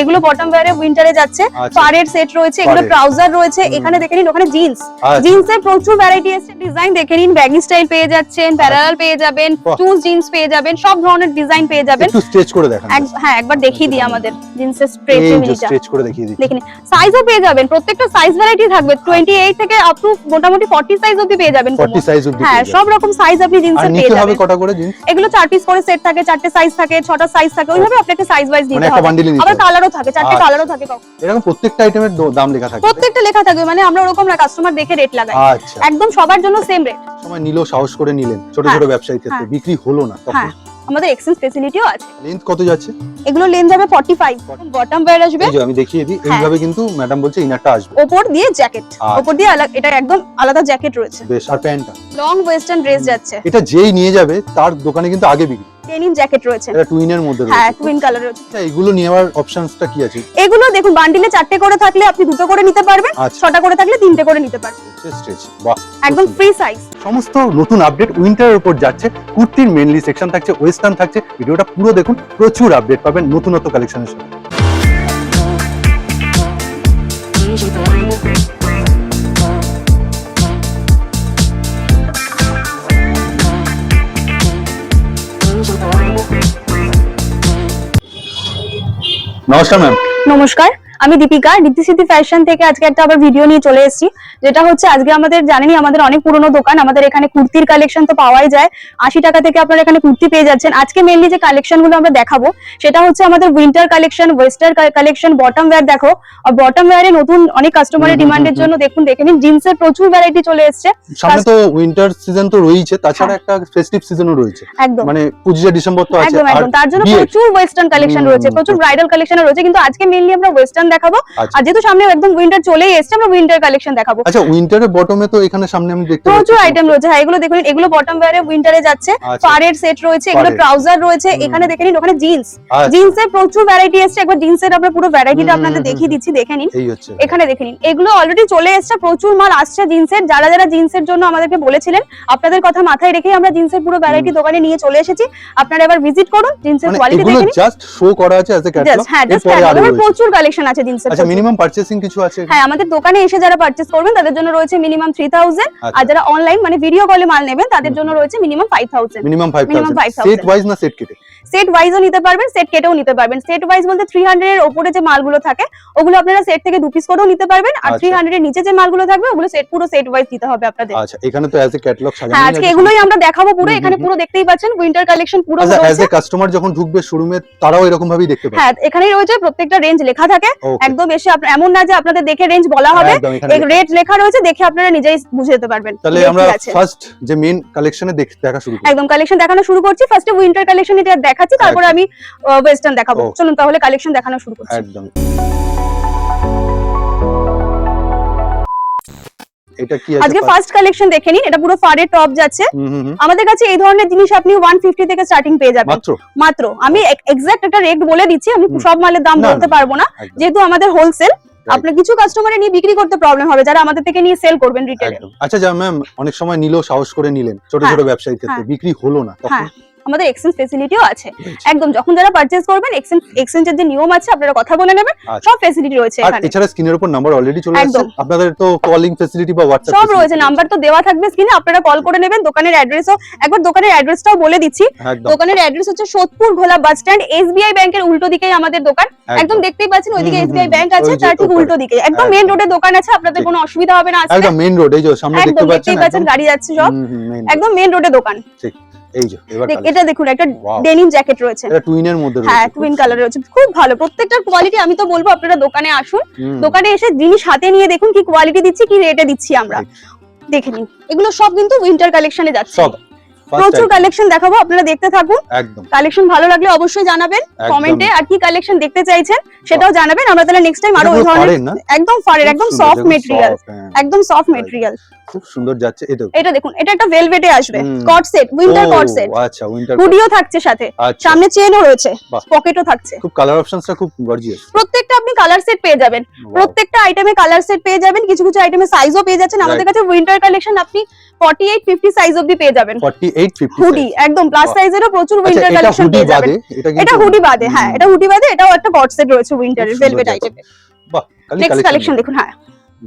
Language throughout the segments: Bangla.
এগুলো বটম ওয়্যারে উইন্টারে যাচ্ছে। ফারের সেট রয়েছে, এগুলো ট্রাউজার রয়েছে, এখানে দেখে নিন, ওখানে জিন্স, জিন্সের প্রচুর ভ্যারাইটি আছে। ডিজাইন দেখে নিন, ব্যাগি স্টাইল পেয়ে যাচ্ছেন, প্যারালাল পেয়ে যাবেন, চুজ জিন্স পেয়ে যাবেন, সব ধরনের ডিজাইন পেয়ে যাবেন। একটু স্ট্রেচ করে দেখান। হ্যাঁ, একবার দেখিয়ে দিই আমাদের জিন্সের স্ট্রেচ করে দেখিয়ে দিই। দেখেন সাইজও পেয়ে যাবেন, প্রত্যেকটা সাইজ ভ্যারাইটি থাকবে। 28 থেকে আপ টু মোটামুটি 40 সাইজ অবধি পেয়ে যাবেন। 40 সাইজ অবধি, হ্যাঁ, সব রকম সাইজ আপনি জিন্সের পেয়ে যাবেন। কটা করে জিন্স? এগুলো 4 পিস করে সেট থাকে, 4টে সাইজ থাকে, 6টা সাইজ থাকে, ওইভাবে আপনাকে সাইজ ওয়াইজ নিতে হবে। আবার কালারও থাকে, 4টে কালারও থাকে। এরকম প্রত্যেকটা আইটেমের দাম লেখা থাকে? প্রত্যেকটা লেখা থাকবে, মানে আমরা ওরকম না, কাস্টমার দেখে রেট লাগাই। আচ্ছা, একদম সবার জন্য সেম রেট। সময় নিলো, সাহস করে নিলেন, ছোট ছোট ব্যবসায়ীর ক্ষেত্রে বিক্রি হলো না তখন আমাদের এক্সচেঞ্জ ফ্যাসিলিটিও আছে। লেন্থ কত যাচ্ছে? এগুলো লেন্থ যাবে 45, বটম ওয়্যার আসবে। এই যে আমি দেখিয়ে দিই, এইভাবে কিন্তু ম্যাডাম বলছে ইনারটা আসবে, উপর দিয়ে জ্যাকেট, উপর দিয়ে এটা একদম আলাদা জ্যাকেট রয়েছে। বেশ। আর প্যান্টটা লং ওয়েস্টার্ন ড্রেস যাচ্ছে। এটা যেই নিয়ে যাবে তার দোকানে কিন্তু আগে বিক্রি। ডেনিম জ্যাকেট রয়েছে, এটা টুইনের মধ্যে রয়েছে। হ্যাঁ, টুইন কালার রয়েছে। আচ্ছা, এগুলো নেওয়ার অপশনসটা কি আছে? এগুলো দেখুন, বান্ডিলে 4টে করে থাকলে আপনি 2টো করে নিতে পারবেন, 6টা করে থাকলে 3টে করে নিতে পারবেন। স্ট্রেচ, বাহ, একদম ফ্রি সাইজ। সমস্ত নতুন আপডেট উইন্টারের উপর যাচ্ছে। কুর্তির মেইনলি সেকশন থাকছে, ওয়েস্টার্ন থাকছে। ভিডিওটা পুরো দেখুন, প্রচুর আপডেট পাবেন নতুনত্ব কালেকশনের সাথে। নমস্কার ম্যাম। নমস্কার, আমি দীপিকা, দীপ্তিসিদ্ধি ফ্যাশন থেকে আজকে একটা আবার ভিডিও নিয়ে চলে এসেছি। যেটা হচ্ছে, আজকে আমাদের জানেনই আমাদের অনেক পুরনো দোকান, আমাদের এখানে কুর্তির কালেকশন তো পাওয়াই যায়। 80 টাকা থেকে আপনারা এখানে কুর্তি পেয়ে যাচ্ছেন। আজকে মেইনলি যে কালেকশন গুলো আমরা দেখাবো সেটা হচ্ছে আমাদের winter collection, western collection, bottom wear. দেখো, আর বটম ওয়্যারে নতুন অনেক কাস্টমারের ডিমান্ডের জন্য দেখুন, দেখে নিন, জিন্সের প্রচুর ভ্যারাইটি চলে এসেছে। সামনে তো উইন্টার সিজন তো রয়েছে, তাছাড়া একটা ফেস্টিভ সিজনও রয়েছে। একদম, মানে 25 ডিসেম্বর তো আছে। একদম একদম, তার জন্য প্রচুর ওয়েস্টার্ন কালেকশন রয়েছে, প্রচুর ব্রাইডাল কালেকশন রয়েছে। কিন্তু আজকে মেইনলি আমরা ওয়েস্টার্ন দেখাবো। আর যেহেতু সামনে একদম উইন্টার চলেই এসেছে, আমরা উইন্টার কালেকশন দেখাবো। আচ্ছা, উইন্টারের বটমে তো এখানে সামনে আমি দেখতে পাচ্ছি প্রচুর আইটেম রয়েছে। হ্যাঁ, এগুলো দেখুন, এগুলো বটম ওয়্যারে উইন্টারে যাচ্ছে। ফারের সেট রয়েছে, এগুলো ট্রাউজার রয়েছে, এখানে দেখে নিন, ওখানে জিন্স, জিন্সের প্রচুর ভ্যারাইটি এসেছে। একবার জিন্সের আমরা পুরো ভ্যারাইটিটা আপনাদের দেখিয়ে দিচ্ছি, দেখে নিন। এখানে দেখে নিন, এগুলো অলরেডি চলে এসেছে, প্রচুর মাল আসছে জিন্সের। যারা যারা জিন্সের জন্য আমাদেরকে বলেছিলেন, আপনাদের কথা মাথায় রেখে আমরা জিন্সের পুরো ভ্যারাইটি দোকানে নিয়ে চলে এসেছি। আপনারা এবার ভিজিট করুন, জিন্সের কোয়ালিটি দেখে নিন। জাস্ট শো করা আছে অ্যাজ এ ক্যাটালগ। হ্যাঁ, জাস্ট ক্যাটালগ, প্রচুর কালেকশন আছে জিন্সের। আচ্ছা, মিনিমাম পারচেজিং কিছু আছে? হ্যাঁ, আমাদের দোকানে এসে যারা পারচেজ করবেন তাদের জন্য রয়েছে মিনিমাম 3000, আর যারা অনলাইন মানে ভিডিও কলে মাল নেবেন তাদের জন্য রয়েছে মিনিমাম 5000। মিনিমাম 5000। সেট ওয়াইজ না সেট কেটে? সেট ওয়াইজও নিতে পারবেন, সেট কেটেও নিতে পারবেন। সেট ওয়াইজ বলতে 300 এর উপরে যে মালগুলো থাকে ওগুলো আপনারা সেট থেকে 2 পিস করেও নিতে পারবেন, আর 300 এর নিচে যে মালগুলো থাকবে ওগুলো সেট পুরো সেট ওয়াইজ দিতে হবে আপনাদের। আচ্ছা, এখানে তো অ্যাজ এ ক্যাটালগ সাজানো আছে। হ্যাঁ, আজকে এগুলোই আমরা দেখাবো পুরো। এখানে পুরো দেখতেই পাচ্ছেন উইন্টার কালেকশন পুরো রয়েছে। অ্যাজ এ কাস্টমার যখন ঢুকবে শোরুমে তারাও এরকম ভাবেই দেখতে পাবে? হ্যাঁ, এখানেই রয়েছে, প্রত্যেকটা রেঞ্জ লেখা থাকে। একদম এসে এমন না যে আপনাদের দেখে রেঞ্জ বলা হবে, এই রেট লেখা রয়েছে, দেখে আপনারা নিজেই বুঝে যেতে পারবেন। তাহলে আমরা ফার্স্ট যে মেইন কালেকশনে দেখা শুরু করি। একদম কালেকশন দেখানো শুরু করছি। ফার্স্টে উইন্টার কালেকশন এটা দেখাচ্ছি, তারপর আমি ওয়েস্টার্ন দেখাবো। চলুন তাহলে কালেকশন দেখানো শুরু করছি। একদম। এটা কি আছে? আজকে ফার্স্ট কালেকশন দেখে নিন, এটা পুরো ফারের টপ যাচ্ছে। আমাদের কাছে এই ধরনের জিনিস আপনি 150 থেকে স্টার্টিং পেয়ে যাবেন মাত্র। আমি এক্সাক্ট একটা রেট বলে দিচ্ছি, আমি সব মালের দাম বলতে পারবো না যেহেতু আমাদের হোলসেল। আপনার কিছু কাস্টমারে নিয়ে বিক্রি করতে প্রবলেম হবে যারা আমাদের থেকে নিয়ে সেল করবেন রিটেলে। আচ্ছা, যা ম্যাম অনেক সময় নিলো, সাহস করে নিলেন, ছোট ছোট ব্যবসায়ীর ক্ষেত্রে বিক্রি হলো না তখন? আমাদের এক্সচেঞ্জ ফ্যাসিলিটিও আছে। একদম যখন যারা পারচেজ করবেন, এক্সচেঞ্জের যে নিয়ম আছে আপনারা কথা বলে নেবেন, সব ফ্যাসিলিটি রয়েছে এখানে। আর এছাড়া স্ক্রিনের উপর নাম্বার অলরেডি চলে আসছে, আপনাদের তো কলিং ফ্যাসিলিটি বা হোয়াটসঅ্যাপ সব রয়েছে। নাম্বার তো দেওয়া থাকবে স্ক্রিনে, আপনারা কল করে নেবেন। দোকানের অ্যাড্রেসও একবার, দোকানের অ্যাড্রেসটাও বলে দিচ্ছি। দোকানের অ্যাড্রেস হচ্ছে সোদপুর ঘোলা বাস স্ট্যান্ড, এসবিআই ব্যাংকের উল্টো দিকেই আমাদের দোকান। একদম দেখতেই পাচ্ছেন ওইদিকে এসবিআই ব্যাংক আছে, তার ঠিক উল্টো দিকে একদম মেইন রোডে দোকান আছে। আপনাদের কোনো অসুবিধা হবে না আসতে। একদম মেইন রোড, এই যে সামনে দেখতেই পাচ্ছেন গাড়ি যাচ্ছে সব, একদম মেইন রোডে দোকান। ঠিক, এই যে এবার এটা দেখুন, একটা ডেনিম জ্যাকেট রয়েছে, এটা টুইনের মধ্যে রয়েছে। হ্যাঁ, টুইন কালার রয়েছে, খুব ভালো। প্রত্যেকটার কোয়ালিটি আমি তো বলবো আপনারা দোকানে আসুন, দোকানে এসে জিনিস হাতে নিয়ে দেখুন কি কোয়ালিটি দিচ্ছি, কি রেটে দিচ্ছি আমরা, দেখে নিন। এগুলো সব কিন্তু উইন্টার কালেকশনে যাচ্ছে। প্রচুর কালেকশন দেখাবো, আপনারা দেখতে থাকুন। কালেকশন ভালো লাগলে অবশ্যই জানাবেন কমেন্টে, আর কি কালেকশন দেখতে চাইছেন সেটাও জানাবেন। আমরা তাহলে নেক্সট টাইম আরো ওই ধরনের একদম ফারের, একদম সফট মেটেরিয়াল, একদম সফট মেটেরিয়াল, খুব সুন্দর যাচ্ছে। এটা দেখুন, এটা একটা ভেলভেটে আসবে, কট সেট, উইন্টার কট সেট। আচ্ছা, উইন্টার হুডিও থাকছে সাথে, সামনে চেনও রয়েছে, পকেটও থাকছে। খুব কালার অপশনসটা খুব গর্জিয়াস। প্রত্যেকটা আপনি আপনি কালার সেট পেয়ে যাবেন, প্রত্যেকটা আইটেমে কালার সেট পেয়ে যাবেন, কিছু কিছু আইটেমে সাইজও পেয়ে যাচ্ছেন। আমাদের কাছে উইন্টার কালেকশন আপনি 48-50 সাইজ অবধি পেয়ে যাবেন। 48-50 হুডি একদম প্লাস সাইজেরও প্রচুর উইন্টার কালেকশন পেয়ে যাবেন। এটা হুডি বাদে, হ্যাঁ এটা হুডি বাদে, এটাও একটা কট সেট রয়েছে উইন্টারের ভেলভেট আইটেমে। বাহ, নেক্সট কালেকশন দেখুন। হ্যাঁ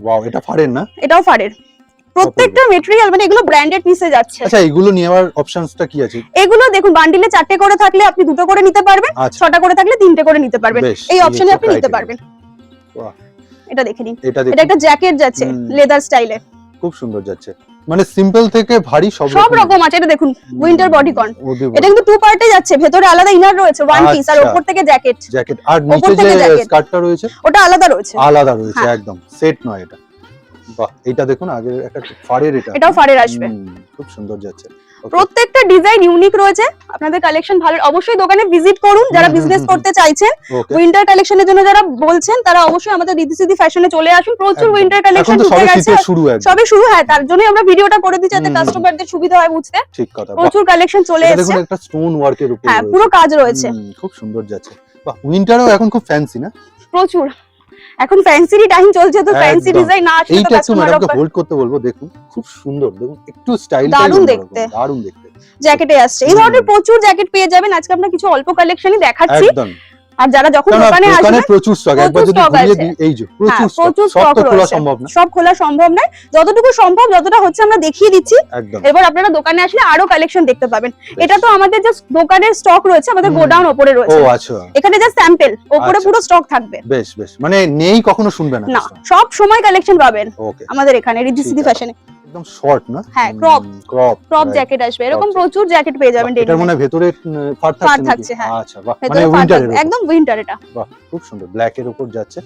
ওয়াও, এটা ফাড়ের না? এটাও ফাড়ের, প্রত্যেকটা ম্যাটেরিয়াল মানে এগুলো ব্র্যান্ডেড পিসে যাচ্ছে। আচ্ছা, এগুলো নেওয়ার অপশনসটা কি আছে? এগুলো দেখুন বান্ডিলে 4টে করে থাকলে আপনি 2টো করে নিতে পারবেন, 6টা করে থাকলে 3টে করে নিতে পারবেন, এই অপশনে আপনি নিতে পারবেন। বাহ, এটা দেখে নিন, এটা একটা জ্যাকেট যাচ্ছে লেদার স্টাইলে, খুব সুন্দর যাচ্ছে, মানে সিম্পল থেকে ভারী সব রকম আছে। এটা দেখুন উইন্টার বডিকন, এটা কিন্তু 2 পার্টে যাচ্ছে, ভেতরে আলাদা ইনার রয়েছে 1 পিস, আর উপর থেকে জ্যাকেট, আর নিচে যে স্কার্টটা রয়েছে ওটা আলাদা রয়েছে, একদম সেট নয় এটা। বাহ, এটা দেখুন আগে একটা ফাড়ের, এটাও ফাড়ের আসবে, খুব সুন্দর যাচ্ছে। প্রত্যেকটা ডিজাইন ইউনিক রয়েছে। আপনাদের কালেকশন ভালো, অবশ্যই দোকানে ভিজিট করুন যারা বিজনেস করতে চাইছেন। উইন্টার কালেকশনের জন্য যারা বলছেন তারা অবশ্যই আমাদের রিদিসিদি ফ্যাশনে চলে আসুন, প্রচুর উইন্টার কালেকশন ঢুকে গেছে, সবে শুরু। হ্যাঁ, তার জন্যই আমরা ভিডিওটা করে দিচ্ছি যাতে কাস্টমারদের সুবিধা হয় বুঝতে। ঠিক কথা, প্রচুর কালেকশন চলে এসেছে। দেখুন একটা স্টোন ওয়ার্কের উপর, হ্যাঁ পুরো কাজ রয়েছে, খুব সুন্দর যাচ্ছে। বাহ, উইন্টারও এখন খুব ফ্যান্সি না? প্রচুর, এখন ফ্যান্সিরই টাইম চলছে, তো ফ্যান্সি ডিজাইন না আসলে তো কাস্টমার ম্যাডামকে হোল্ড করতে বলবো। দেখুন খুব সুন্দর, দেখুন একটু স্টাইলটাই দারুণ দেখতে, দারুণ দেখতে। জ্যাকেটে আসছে, এই ধরনের প্রচুর জ্যাকেট পেয়ে যাবেন। আজকে আমরা কিছু অল্প কালেকশনই দেখাচ্ছি, একদম। আর যারা যখন দোকানে আসবে প্রচুর স্টক, একবার যদি ঘুরিয়ে দিই এই যে প্রচুর স্টক, সব তো খোলা সম্ভব না, সব খোলা সম্ভব নয়, যতটুকু সম্ভব যতটা হচ্ছে আমরা দেখিয়ে দিচ্ছি। একদম। এবার আপনারা দোকানে আসলে আরো কালেকশন দেখতে পাবেন। এটা তো আমাদের জাস্ট দোকানের স্টক রয়েছে, আমাদের গোডাউন উপরে রয়েছে। ও আচ্ছা, এখানে জাস্ট স্যাম্পল, উপরে পুরো স্টক থাকবে। বেশ বেশ, মানে নেই কখনো শুনবে না, সব সময় কালেকশন পাবেন ওকে আমাদের এখানে রিদিসিদি ফ্যাশনে। একদম শর্ট না? হ্যাঁ, ক্রপ জ্যাকেট আসবে, এরকম প্রচুর জ্যাকেট পেয়ে যাবেন। এটার মানে ভেতরে ফার থাকছে। হ্যাঁ আচ্ছা, বাহ, মানে উইন্টারের একদম উইন্টার। এটা বাহ, খুব সুন্দর, ব্ল্যাক এর উপর যাচ্ছে,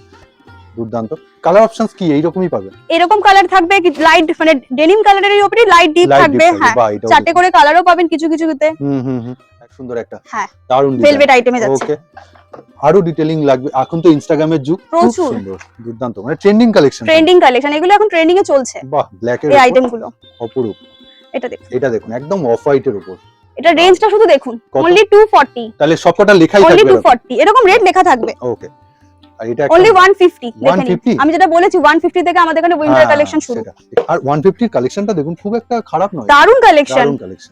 দুর্দান্ত। কালার অপশনস কি এইরকমই পাবেন? এরকম কালার থাকবে, লাইট মানে ডেনিম কালারের উপরে লাইট ডিপ থাকবে। হ্যাঁ, 4টে করে কালারও পাবেন কিছু কিছুতে। সুন্দর একটা, হ্যাঁ দারুণ ভেলভেট আইটেমে যাচ্ছে। ওকে, আরো ডিটেইলিং লাগবে, এখন তো ইনস্টাগ্রামের যুগ, খুব সুন্দর দুর্দান্ত, মানে ট্রেন্ডিং কালেকশন, এগুলো এখন ট্রেন্ডিং এ চলছে। বাহ, ব্ল্যাক এর এই আইটেম গুলো অপরূপ। এটা দেখুন একদম অফ হোয়াইট এর উপর, এটা রেঞ্জটা শুধু দেখুন, only 240। তাহলে সবকটা লেখাই থাকবে, only 240 এরকম রেট লেখা থাকবে। ওকে, আর এটা only 150 দেখেন, আমি যেটা বলেছি 150 থেকে আমাদের এখানে উইন্টার কালেকশন শুরু। আর 150 এর কালেকশনটা দেখুন, খুব একটা খারাপ নয়, দারুণ কালেকশন।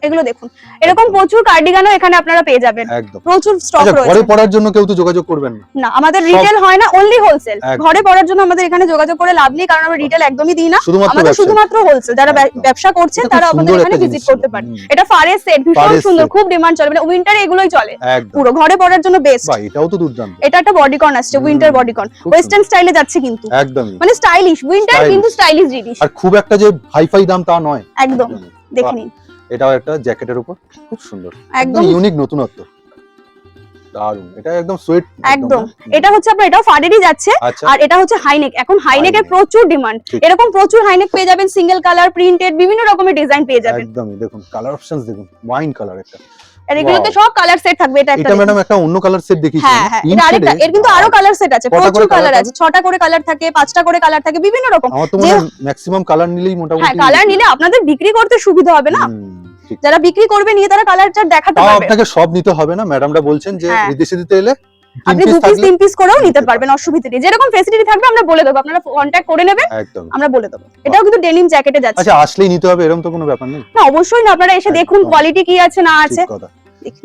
এগুলো দেখুন, এরকম প্রচুর কার্ডিগানও এখানে আপনারা পেয়ে যাবেন, প্রচুর স্টক রয়েছে। ঘরে পরার জন্য কেউ তো যোগাযোগ করবেন না? না, আমাদের রিটেল হয় না, only হোলসেল। ঘরে পরার জন্য আমাদের এখানে যোগাযোগ করে লাভ নেই, কারণ আমরা রিটেল একদমই দিই না, আমাদের শুধুমাত্র হোলসেল। যারা ব্যবসা করছেন তারা আমাদের এখানে ভিজিট করতে পারেন। এটা ফারের সেট, ভীষণ সুন্দর, খুব ডিমান্ড চলে, মানে উইন্টারে এগুলোই চলে পুরো, ঘরে পরার জন্য বেস্ট। বাহ, এটাও তো দুর্দান্ত। এটা একটা বডিকন আসছে, উইন্টার বডিকন, ওয়েস্টার্ন স্টাইলে যাচ্ছে, কিন্তু একদমই মানে স্টাইলিশ উইন্টার, কিন্তু স্টাইলিশ জিনিস, আর খুব একটা যে হাইফাই দাম তা নয়, একদম। দেখে নিন, এটাও একটা জ্যাকেটের উপর, খুব সুন্দর, একদম ইউনিক নতুনত্ব, দারুন। এটা একদম সুইট, একদম। এটা হচ্ছে আপনার, এটাও ফারেরই যাচ্ছে, আর এটা হচ্ছে হাইনেক। এখন হাইনেকের প্রচুর ডিমান্ড, এরকম প্রচুর হাইনেক পেয়ে যাবেন, সিঙ্গেল কালার, প্রিন্টেড, বিভিন্ন রকমের ডিজাইন পেয়ে যাবেন। একদমই, দেখুন কালার অপশনস দেখুন, ওয়াইন কালার একটা, আর এগুলোতে সব কালার সেট থাকবে। এটা ম্যাডাম একটা অন্য কালার সেট দেখিয়েছেন। হ্যাঁ হ্যাঁ, এটা আরেকটা, এর কিন্তু আরো কালার সেট আছে, প্রচুর কালার আছে, 6টা করে কালার থাকে, 5টা করে কালার থাকে, বিভিন্ন রকম। আমার তো মনে হয় ম্যাক্সিমাম কালার নিলেই মোটামুটি, হ্যাঁ কালার নিলে আপনাদের বিক্রি করতে সুবিধা হবে না, যারা বিক্রি করবে নিয়ে তারা কালার চার্ট দেখাতে পারবে। আপনাকে সব নিতে হবে না, ম্যাডামরা বলছেন যে বিদেশে দিতে এলে আপনি 2 পিস 3 পিস করেও নিতে পারবেন, অসুবিধা নেই। যেরকম ফ্যাসিলিটি থাকবে আমরা বলে দেব, আপনারা কন্টাক্ট করে নেবেন, আমরা বলে দেব। এটাও কিন্তু ডেনিম জ্যাকেটে যাচ্ছে। আচ্ছা, আসলেই নিতে হবে এরকম তো কোনো ব্যাপার নেই? না, অবশ্যই না, আপনারা এসে দেখুন কোয়ালিটি কি আছে না আছে,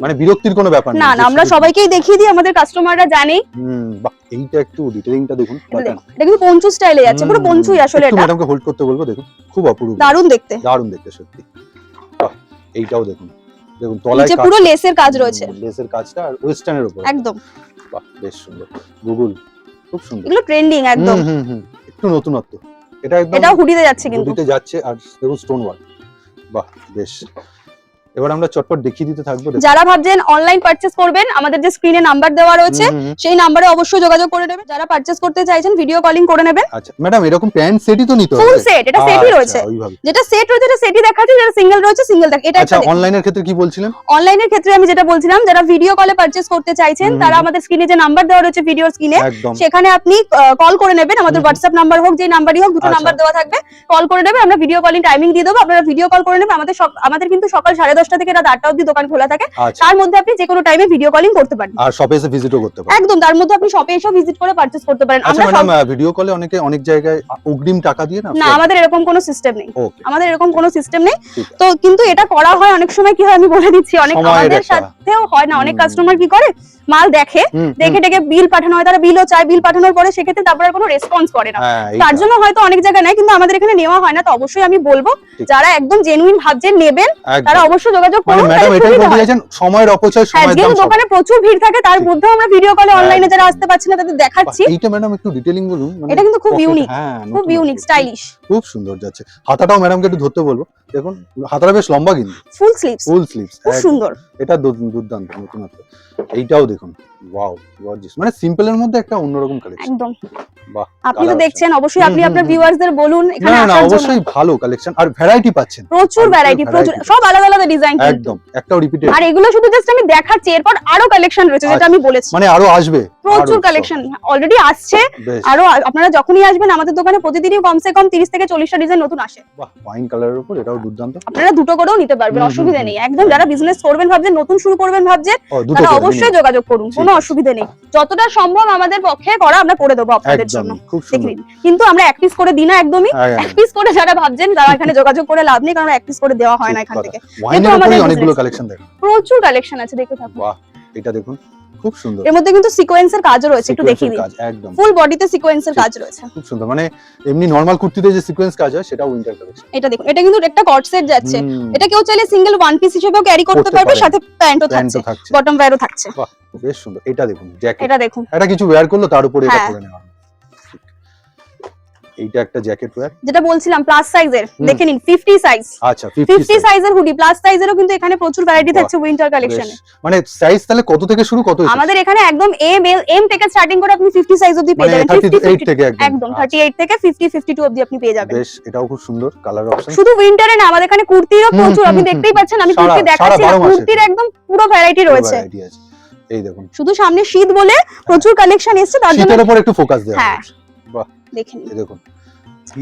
মানে বিরক্তির কোনো ব্যাপার নেই। না না, আমরা সবাইকেই দেখিয়ে দিই, আমাদের কাস্টমাররা জানেই। বাহ, এইটা একটু ডিটেইলিংটা দেখুন, এটা কিন্তু পঞ্চু স্টাইলে যাচ্ছে, পুরো পঞ্চুই আসলে। এটা ম্যাডামকে হোল্ড করতে বলবো, দেখুন খুব অপূর্ব, দারুণ দেখতে, দারুণ দেখতে সত্যি। বাহ, এইটাও দেখুন, দেখুন তলায় নিচে পুরো লেসের কাজ রয়েছে, লেসের কাজটা আর ওয়েস্টার্নের উপর, একদম। বাহ, বেশ সুন্দর, গুগল, খুব সুন্দর, এগুলো ট্রেন্ডিং একদম, একটু নতুনত্ব। এটা একদম, এটা হুডিতে যাচ্ছে, কিন্তু হুডিতে যাচ্ছে, আর দেখুন স্টোন ওয়ার্ক, বাহ বেশ। এবার আমরা চটপট দেখিয়ে দিতে থাকবো। যারা ভাবছেন অনলাইন পারচেজ করবেন, আমাদের যে স্ক্রিনে নাম্বার দেওয়া রয়েছে সেই নাম্বারে অবশ্যই যোগাযোগ করে নেবেন। যারা পারচেজ করতে চাইছেন ভিডিও কলিং করে নেবেন। আচ্ছা ম্যাডাম, এরকম প্যান্ট সেটই তো নিতে হবে? ফুল সেট, এটা সেটই রয়েছে, যেটা সেট রয়েছে এটা সেটই দেখাচ্ছি, যেটা সিঙ্গেল রয়েছে সিঙ্গেল দেখ। এটা আচ্ছা, অনলাইনের ক্ষেত্রে কি বলছিলেন? অনলাইনের ক্ষেত্রে আমি যেটা বলছিলাম, যারা ভিডিও কলে পারচেজ করতে চাইছেন তারা আমাদের স্ক্রিনে যে নাম্বার দেওয়া রয়েছে ভিডিও স্ক্রিনে, সেখানে আপনি কল করে নেবেন। আমাদের হোয়াটসঅ্যাপ নাম্বার হোক, যে নাম্বারই হোক, দুটো নাম্বার দেওয়া থাকবে, কল করে নেবেন, আমরা ভিডিও কলিং টাইমিং দিয়ে দেবো, আপনারা ভিডিও কল করে নেবেন। আমাদের কিন্তু সকাল 10:30 10টা থেকে রাত 8টা অবধি দোকান খোলা থাকে। আচ্ছা, তার মধ্যে আপনি যে কোনো টাইমে ভিডিও কলিং করতে পারেন। আর শপে এসে ভিজিটও করতে পারেন। একদম, তার মধ্যে আপনি শপে এসে ভিজিট করে পারচেজ করতে পারেন। আচ্ছা আমরা ম্যাডাম, ভিডিও কলে অনেকে অনেক জায়গায় অগ্রিম টাকা দিয়ে না? না, আমাদের এরকম কোনো সিস্টেম নেই। ওকে, আমাদের এরকম কোনো সিস্টেম নেই। ঠিক আছে। তো কিন্তু এটা করা হয় অনেক সময়, কি হয় আমি বলে দিচ্ছি, অনেক সময়ের আমাদের একটা- সাথেও হয় না, অনেক হুম। কাস্টমার কি করে মাল দেখে, দেখে টেকে বিল পাঠানো হয়, তারা বিলও চায়, বিল পাঠানোর পরে সেক্ষেত্রে তারপর আর কোনো রেসপন্স করে না। হ্যাঁ, তার এইটা। জন্য হয়তো অনেক জায়গায় নাই, কিন্তু আমাদের এখানে নেওয়া হয় না। তো অবশ্যই আমি বলবো ঠিক। যারা একদম জেনুইন ভাবছেন নেবেন, একদম। তারা অবশ্যই যোগাযোগ মানে করুন। ম্যাডাম তাহলে এটাই সুবিধা বলতে হয়। চাইছেন, সময়ের অপচয়, হ্যাঁ, সময়ের দাম যেহেতু সব। দোকানে প্রচুর ভিড় থাকে, তার ঠিক। মধ্যেও আমরা ভিডিও কলে অনলাইনে যারা একদম। আসতে পারছি না তাদের দেখাচ্ছি। এইটা ম্যাডাম একটু ডিটেইলিং বলুন। মানে এটা কিন্তু খুব pocket- ইউনিক, হ্যাঁ, খুব নতুন ইউনিক, নতুন। স্টাইলিশ, খুব সুন্দর যাচ্ছে। হাতাটাও ম্যাডামকে একটু ধরতে বলবো। দেখুন হাতাটা বেশ লম্বা কিন্তু, ফুল স্লিভস, ফুল স্লিভস, খুব সুন্দর। এটা দুর্দান্ত নতুনত্ব। এইটাও দেখুন, ওয়াও, গর্জিয়াস। মানে সিম্পল এর মধ্যে একটা অন্যরকম কালেকশন। একদম। বাহ, আপনি তো colour দেখছেন, অবশ্যই আপনি হুম, আপনার হুম, ভিউয়ার্সদের বলুন এখানে না না, আসার জন্য। অবশ্যই ভালো কালেকশন আর ভ্যারাইটি পাচ্ছেন। প্রচুর আর ভ্যারাইটি, প্রচুর, variety সব আলাদা আলাদা ডিজাইন কিন্তু। একদম, একটাও রিপিটেড। আর এগুলো শুধু জাস্ট আমি দেখাচ্ছি, এরপর আরো কালেকশন রয়েছে যেটা আমি বলেছি। মানে আরো আসবে, প্রচুর আরো কালেকশন অলরেডি আসছে, বেশ। আরো আপনারা যখনই আসবেন আমাদের দোকানে প্রতিদিনই কমসে কম 30 থেকে 40টা ডিজাইন নতুন আসে। বাহ, ওয়াইন কালারের উপর এটাও দুর্দান্ত। আপনারা দুটো করেও নিতে পারবেন, হুম, হুম, অসুবিধা হুম। নেই। একদম যারা বিজনেস করবেন ভাবছেন, নতুন শুরু করবেন ভাবছেন, ও, দুটো তারা করে অবশ্যই নিন। যোগাযোগ করুন, ঠিক কোনো আছে। অসুবিধা নেই। যতটা সম্ভব আমাদের পক্ষে করা আমরা করে দেবো আপনাদের জন্য। একদম, খুব দেখে সুন্দর। নিন। কিন্তু আমরা এক পিস করে দিই না একদমই। হ্যাঁ, এক পিস করে যারা ভাবছেন তারা এখানে যোগাযোগ করে লাভ নেই, কারণ এক পিস করে দেওয়া হয় না ঠিক এখান কথা। থেকে। ওয়াইনের কিন্তু আমাদের উপরেই অনেকগুলো business। কালেকশন দেখুন। প্রচুর কালেকশন আছে, দেখে থাকুন। বাহ, এটা দেখুন, খুব সুন্দর। এর মধ্যে কিন্তু সিকোয়েন্সের কাজও রয়েছে, একটু দেখিয়ে সিকোয়েন্সের দিন। কাজ একদম ফুল বডিতে সিকোয়েন্সের ঠিক। কাজ রয়েছে। খুব সুন্দর। মানে এমনি নরমাল কুর্তিতে যে সিকোয়েন্স কাজ হয় সেটা উইন্টার কালেকশন। এটা দেখুন, এটা কিন্তু একটা কট সেট যাচ্ছে। এটা কেউ চাইলে সিঙ্গেল ওয়ান পিস হিসেবেও ক্যারি করতে করতে পারবে, পারেন। সাথে প্যান্টও থাকছে, প্যান্টও থাকছে। বটম ওয়্যারও থাকছে। বাহ, বেশ সুন্দর। এটা দেখুন, জ্যাকেট। এটা দেখুন, এটা কিছু ওয়্যার করলো তার উপরে এটা হ্যাঁ। পরে নেওয়া। এইটা একটা জ্যাকেট ওয়্যার। যেটা বলছিলাম প্লাস সাইজের, দেখে নিন 50 সাইজ। আচ্ছা, 50 সাইজের হুডি, প্লাস সাইজেরও কিন্তু এখানে প্রচুর ভ্যারাইটি বাহ, থাকছে উইন্টার কালেকশনে। মানে সাইজ তাহলে কত থেকে শুরু, কত এসেছে? আমাদের এখানে একদম এম থেকে স্টার্টিং করে আপনি 50 সাইজ অবধি পেয়ে মানে যাবেন। 38 থেকে একদম 38 থেকে 50 52 অবধি আপনি পেয়ে যাবেন। বেশ, এটাও খুব সুন্দর কালার অপশন। শুধু উইন্টারে না, আমাদের এখানে কুর্তিরও প্রচুর, আপনি দেখতেই পাচ্ছেন, আমি কুর্তি সারা দেখাচ্ছি না, 12 মাসে। কুর্তির একদম পুরো ভ্যারাইটি রয়েছে। এই দেখুন, শুধু সামনে শীত বলে প্রচুর কালেকশন এসেছে, তার জন্য শীতের উপর একটু ফোকাস দেওয়া হ্যাঁ। হয়েছে। বাহ, দেখে নিন। এই দেখুন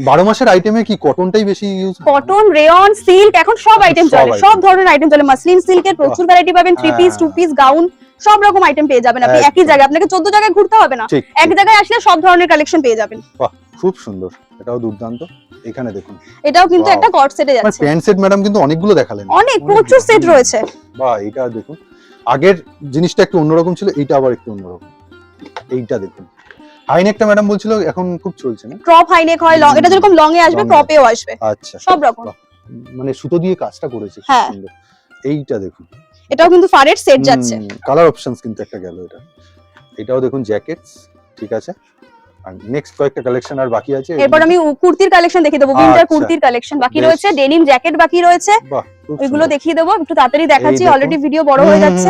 12 মাসের আইটেমে কি কটনটাই বেশি ইউজ? কটন, রেয়ন, সিল্ক, এখন সব আইটেম সব চলে, item। সব ধরনের আইটেম চলে। মাসলিন সিল্কের প্রচুর ভ্যারাইটি পাবেন, 3 পিস, হ্যাঁ। 2 পিস, গাউন, সব রকম আইটেম পেয়ে যাবেন আপনি একই একদম। জায়গায়। আপনাকে 14 জায়গায় ঘুরতে হবে না, ঠিক, এক জায়গায় আসলে সব ধরনের কালেকশন পেয়ে যাবেন। বাহ, খুব সুন্দর। এটাও দুর্দান্ত। এখানে দেখুন, এটাও কিন্তু Wow. একটা কট সেটে মানে যাচ্ছে। প্যান্ট সেট ম্যাডাম কিন্তু অনেকগুলো দেখালেন। অনেক প্রচুর সেট রয়েছে। বাহ, এটা দেখুন, আগের জিনিসটা একটু অন্যরকম ছিল, এইটা আবার একটু অন্যরকম। এইটা দেখুন, হাইনেকটা ম্যাডাম বলছিল এখন খুব চলছে না? ক্রপ হাইনেক হয়, লং, এটা যেরকম লং এ আসবে Long এ ক্রপেও আসবে, আচ্ছা, সব রকম। বাহ, মানে সুতো দিয়ে কাজটা করেছে, খুব হ্যাঁ। সুন্দর। এইটা দেখুন, এটাও কিন্তু ফারের সেট যাচ্ছে। কালার অপশনস কিন্তু একটা গেল এটা। এটাও দেখুন জ্যাকেটস, ঠিক আছে। আর নেক্সট কয়েকটা কালেকশন আর বাকি আছে। এরপর আমি কুর্তির কালেকশন দেখিয়ে দেবো, উইন্টার আচ্ছা। কুর্তির কালেকশন বাকি বেশ। রয়েছে, ডেনিম জ্যাকেট বাকি রয়েছে, বাহ, খুব ওইগুলো সুন্দর। দেখিয়ে দেবো। একটু তাড়াতাড়ি দেখাচ্ছি, দেখুন। অলরেডি ভিডিও বড় হয়ে যাচ্ছে।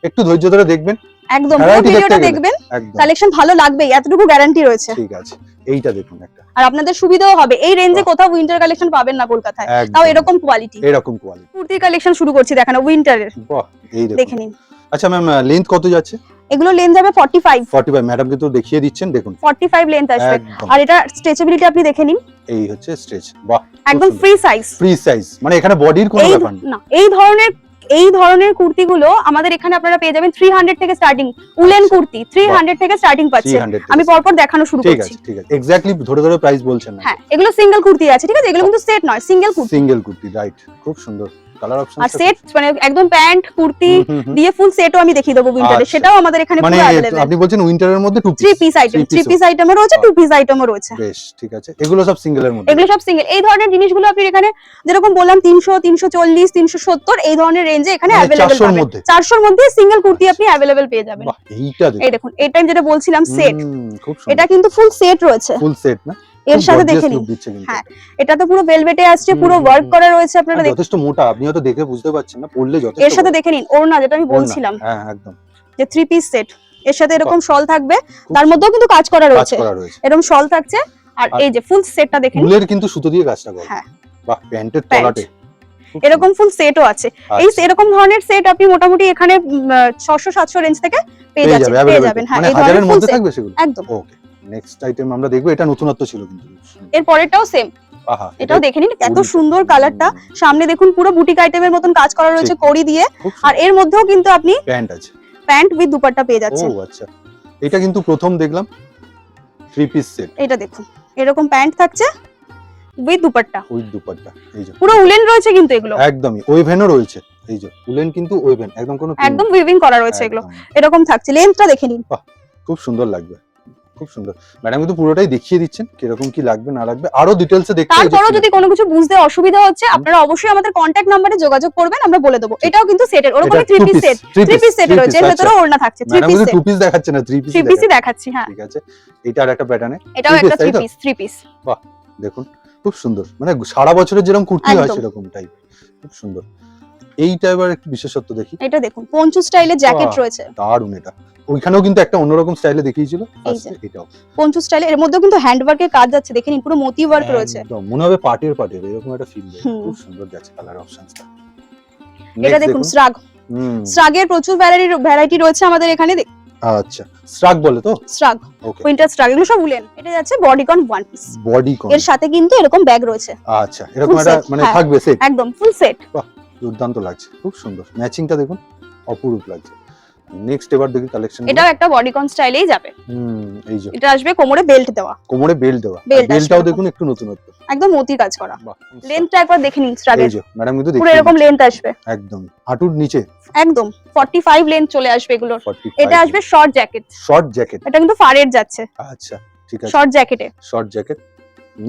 একটু ধৈর্য ধরে দেখবেন, একদম পুরো Variety ভিডিওটা দেখতে গেলে। দেখবেন, একদম কালেকশন ভালো লাগবেই, এতটুকু গ্যারান্টি রয়েছে। ঠিক আছে। এইটা দেখুন একটা, আর আপনাদের সুবিধাও হবে, এই রেঞ্জে বাহ। কোথাও উইন্টার কালেকশন পাবেন না কলকাতায়, একদম। তাও এরকম কোয়ালিটি। এরকম কোয়ালিটি। কুর্তির কালেকশন শুরু করছি দেখানো উইন্টারের, বাহ, এই দেখে দেখুন। নিন। আচ্ছা ম্যাম, লেন্থ কত যাচ্ছে? এগুলো লেন্থ যাবে 45 45। ম্যাডাম কিন্তু দেখিয়ে দিচ্ছেন, দেখুন 45 লেন্থ আসবে। একদম। আর এটা স্ট্রেচেবিলিটি আপনি দেখে নিন, এই হচ্ছে স্ট্রেচ। বাহ, একদম ফ্রি সাইজ। ফ্রি সাইজ, মানে এখানে বডির কোনো এই ব্যাপার নেই। না, এই ধরনের কুর্তিগুলো আমাদের এখানে আপনারা পেয়ে যাবেন 300 থেকে স্টার্টিং। উলেন আচ্ছা। কুর্তি 300 থেকে স্টার্টিং পাচ্ছেন। 300 থেকে আমি পরপর দেখানো শুরু ঠিক করছি। আছে, ঠিক আছে। এক্স্যাক্টলি ধরে ধরে প্রাইস বলছেন না। হ্যাঁ, এগুলো সিঙ্গেল কুর্তি আছে, ঠিক আছে, এগুলো কিন্তু সেট নয়, single kurti. Single kurti, right. খুব সুন্দর কালার অপশন। আর সেট মানে একদম প্যান্ট কুর্তি দিয়ে ফুল সেটও আমি দেখিয়ে দেবো উইন্টারে, আচ্ছা। সেটাও আমাদের এখানে মানে পুরো अवेलेबल। আপনি বলছেন উইন্টারের মধ্যে 2 3 piece. Piece item, 3 piece piece আইটেমও রয়েছে, 2 পিস আইটেমও রয়েছে। বেশ, ঠিক আছে। এগুলো সব সিঙ্গেলের মধ্যে। এগুলো সব সিঙ্গেল। এই ধরনের জিনিসগুলো আপনি এখানে যেরকম বললাম 300 340 370 এই ধরনের রেঞ্জে এখানে মানে अवेलेबल 400 র পাবেন। মধ্যে? 400 র মধ্যে সিঙ্গেল কুর্তি আপনি अवेलेबल পেয়ে যাবেন। বাহ, এইটা দেখুন। এই দেখুন, এটা যেটা বলছিলাম সেট, খুব সুন্দর। এটা কিন্তু ফুল সেট রয়েছে ফুল সেট না? এর খুব সাথে, gorgeous দেখে নিন। look দিচ্ছে কিন্তু হ্যাঁ, এটা। এটা তো পুরো ভেলভেটে আসছে, পুরো হুম, ওয়ার্ক হুম। করা রয়েছে, আপনারা আর যথেষ্ট মোটা, আপনি হয়তো দেখে বুঝতে পারছেন না, পড়লে যথেষ্ট। এর সাথে বড়। দেখে নিন ওড়না, যেটা আমি ওড়না, বলছিলাম হ্যাঁ একদম। যে 3 পিস সেট, এর সাথে এরকম শল থাকবে, খুব তার মধ্যেও কিন্তু কাজ করা কাজ রয়েছে, করা রয়েছে। এরকম শল থাকছে। আর আর এই যে ফুল সেটটা দেখে নিন, ফুলের কিন্তু সুতো দিয়ে কাজটা করা। হ্যাঁ। বাহ, প্যান্টের প্যান্ট। তলাতে খুব এরকম ফুল সেটও আছে। সুন্দর। এই আচ্ছা, এরকম ধরনের সেট আপনি মোটামুটি এখানে 600 700 রেঞ্জ থেকে পেয়ে পেয়ে যাবে, পেয়ে available যাবেন। পেয়ে। হ্যাঁ, মানে এই ধরনের হাজারের ফুল মধ্যে সেট থাকবে সেগুলো। একদম। ওকে, নেক্সট আইটেম আমরা দেখবো। এটা নতুনত্ব ছিল কিন্তু। এর পরেরটাও সেম, আহা এটাও দেখে নিন এত খুবই সুন্দর কালারটা। সামনে দেখুন পুরো বুটিক আইটেমের মতন কাজ করা রয়েছে ঠিক। কড়ি দিয়ে, খুব আর এর মধ্যেও কিন্তু আপনি প্যান্ট আছে। প্যান্ট উইথ দুপাট্টা পেয়ে ও যাচ্ছেন। আচ্ছা, এটা কিন্তু প্রথম দেখলাম 3 পিস সেট এটা দেখুন এরকম প্যান্ট থাকছে উইথ দুপাট্টা, উইথ দুপাট্টা। এই যে পুরো উলেন রয়েছে কিন্তু এগুলো, একদমই ওয়েভেনও রয়েছে। এই যে উলেন কিন্তু ওয়েভেন, একদম কোনো print একদম নেই। উইভিং করা রয়েছে এগুলো। একদম। এরকম থাকছে, লেন্থটা দেখে নিন। খুব সুন্দর লাগবে, খুব সুন্দর। ম্যাডাম কিন্তু পুরোটাই দেখিয়ে দিচ্ছেন কিরকম কি লাগবে না লাগবে, আরো ডিটেলসে দেখতে এই যে তারপরও যদি কোনো কিছু বুঝতে অসুবিধা হচ্ছে আপনারা অবশ্যই আমাদের কন্ট্যাক্ট নাম্বারে যোগাযোগ করবেন, আমরা বলে দেবো। এটাও কিন্তু সেটের, ওরকমই এটা 3 two piece piece, set, three 3 piece piece, set three রয়েছে, piece, এর ভেতরে আচ্ছা। ওড়না থাকছে 3 ম্যাডাম পিস কিন্তু সেট, 2 পিস দেখাচ্ছে না, 3 পিস 3 পিসই দেখাচ্ছি। হ্যাঁ, ঠিক আছে। এটা আর একটা প্যাটার্নে এটাও three piece, একটা তাই তো? 3 পিস। দেখুন খুব সুন্দর, মানে সারা বছরের যেরকম কুর্তি হয় একদম। সেরকম টাইপ, খুব সুন্দর। এইটা এবার একটু বিশেষত্ব দেখি। এটা দেখুন পঞ্চু স্টাইলের জ্যাকেট বাহ। রয়েছে, দারুন। এটা ওইখানেও কিন্তু একটা অন্যরকম স্টাইলে দেখিয়েছিল এই ফার্স্টে, যে। এটাও পঞ্চু স্টাইলে, এর মধ্যেও কিন্তু হ্যান্ড ওয়ার্কের কাজ যাচ্ছে, দেখে নিন পুরো মোতি ওয়ার্ক রয়েছে। একদম মনে হবে পাটের এরকম একটা ফিল দেয়। হুম। খুব সুন্দর যাচ্ছে কালার অপশনসটা। এটা দেখুন স্রাগ, স্রাগের প্রচুর ভ্যারাইটি রয়েছে আমাদের এখানে। আচ্ছা, স্ট্রাক বলে তো? স্রাগ, ওকে, উইন্টার স্রাগ, এগুলো সব উলেন। এটা যাচ্ছে বডিকন ওয়ান পিস, বডি কোন। এর সাথে কিন্তু এরকম ব্যাগ রয়েছে, আচ্ছা, এরকম full একটা set, মানে হ্যাঁ। থাকবে সেট। একদম ফুল সেট। দুর্দান্ত লাগছে, খুব সুন্দর। ম্যাচিংটা দেখুন, অপরূপ লাগছে। নেক্সট এবার দেখি কালেকশন। এটাও একটা বডিকন স্টাইলেই যাবে। এই যে এটা আসবে কোমরে বেল্ট দেওয়া, কোমরে বেল্ট দেওয়া, Belt বেল্টটাও আসবে দেখুন একটু নতুনত্ব। একদম মতির কাজ করা। বাহ, লেন্থটা একবার দেখে নিন এই স্ট্রাগের, যে ম্যাডাম কিন্তু পুরো দেখিয়ে এরকম দিচ্ছে। লেন্থ আসবে, একদম হাঁটুর নিচে একদম 45 লেন্থ চলে আসবে এগুলোর। 45। এটা আসবে শর্ট জ্যাকেট, শর্ট জ্যাকেট। এটা কিন্তু ফারের যাচ্ছে আচ্ছা, ঠিক আছে, শর্ট জ্যাকেটে। Short jacket.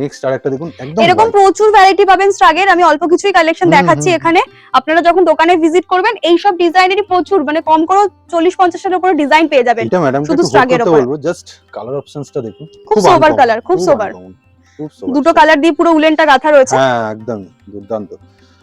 নেক্সট আরেকটা দেখুন, একদম এরকম white। প্রচুর ভ্যারাইটি পাবেন স্ট্রাগের, আমি অল্প কিছুই কালেকশন হুম, দেখাচ্ছি হুম, এখানে। আপনারা যখন দোকানে ভিজিট করবেন এই সব ডিজাইনেরই প্রচুর, মানে কম করে 40-50 এর উপরে ডিজাইন পেয়ে যাবেন। এটা ম্যাডামকে শুধু একটু হোল্ড স্ট্রাগের করতে ওপরে। বলবো, জাস্ট কালার অপশনসটা দেখুন। খুব সোবার uncommon, কালার, খুব সোবার। uncommon, খুব সোবার। দুটো কালার দিয়ে পুরো উলেনটা গাঁথা রয়েছে। হ্যাঁ, একদম দুর্দান্ত।